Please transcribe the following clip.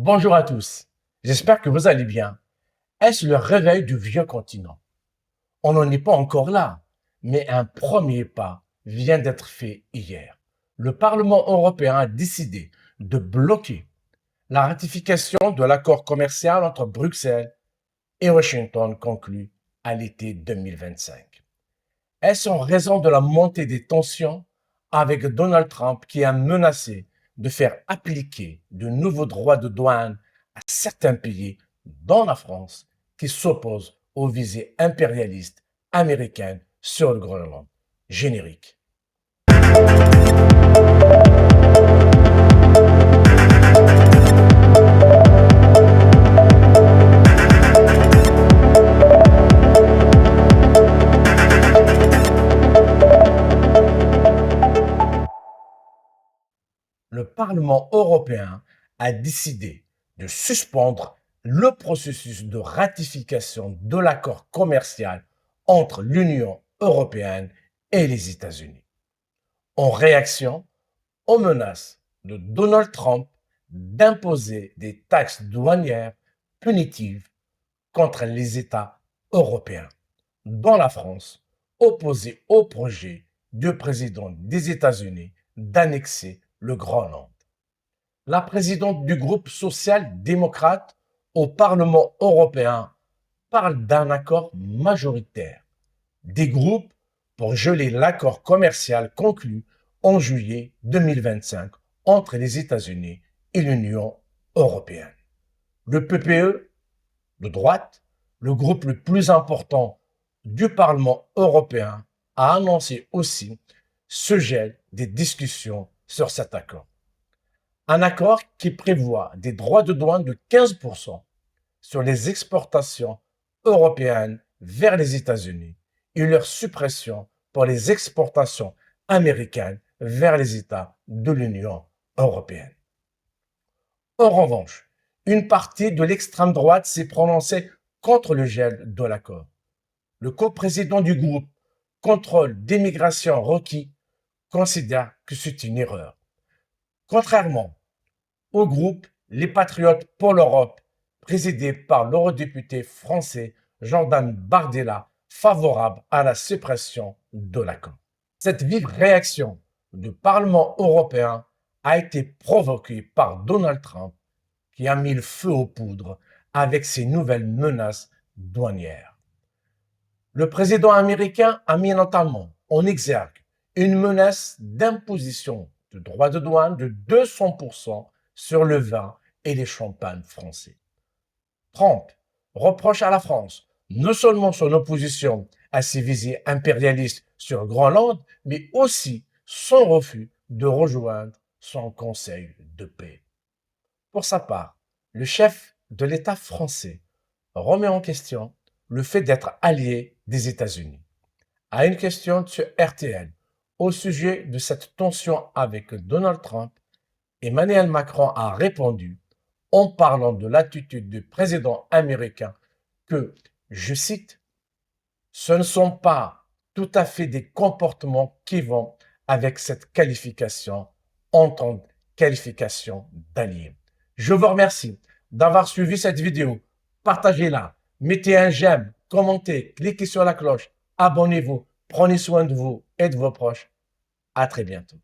Bonjour à tous, j'espère que vous allez bien. Est-ce le réveil du vieux continent? On n'en est pas encore là, mais un premier pas vient d'être fait hier. Le Parlement européen a décidé de bloquer la ratification de l'accord commercial entre Bruxelles et Washington conclu à l'été 2025. Est-ce en raison de la montée des tensions avec Donald Trump qui a menacé de faire appliquer de nouveaux droits de douane à certains pays, dont la France, qui s'opposent aux visées impérialistes américaines sur le Groenland? Générique. Le Parlement européen a décidé de suspendre le processus de ratification de l'accord commercial entre l'Union européenne et les États-Unis, en réaction aux menaces de Donald Trump d'imposer des taxes douanières punitives contre les États européens, dont la France, opposée au projet du président des États-Unis d'annexer le Groenland. La présidente du groupe social-démocrate au Parlement européen parle d'un accord majoritaire des groupes pour geler l'accord commercial conclu en juillet 2025 entre les États-Unis et l'Union européenne. Le PPE, de droite, le groupe le plus important du Parlement européen, a annoncé aussi ce gel des discussions sur cet accord. Un accord qui prévoit des droits de douane de 15% sur les exportations européennes vers les États-Unis et leur suppression pour les exportations américaines vers les États de l'Union européenne. En revanche, une partie de l'extrême droite s'est prononcée contre le gel de l'accord. Le coprésident du groupe Contrôle d'immigration requis considère que c'est une erreur. Contrairement au groupe Les Patriotes pour l'Europe, présidé par l'eurodéputé français Jordan Bardella, favorable à la suppression de l'accord. Cette vive réaction du Parlement européen a été provoquée par Donald Trump, qui a mis le feu aux poudres avec ses nouvelles menaces douanières. Le président américain a mis notamment en exergue une menace d'imposition de droits de douane de 200% sur le vin et les champagnes français. Trump reproche à la France non seulement son opposition à ses visées impérialistes sur le Groenland, mais aussi son refus de rejoindre son Conseil de paix. Pour sa part, le chef de l'État français remet en question le fait d'être allié des États-Unis. À une question sur RTL au sujet de cette tension avec Donald Trump, Emmanuel Macron a répondu en parlant de l'attitude du président américain que, je cite, « ce ne sont pas tout à fait des comportements qui vont avec cette qualification en tant que qualification d'allié ». Je vous remercie d'avoir suivi cette vidéo. Partagez-la, mettez un j'aime, commentez, cliquez sur la cloche, abonnez-vous, prenez soin de vous et de vos proches. À très bientôt.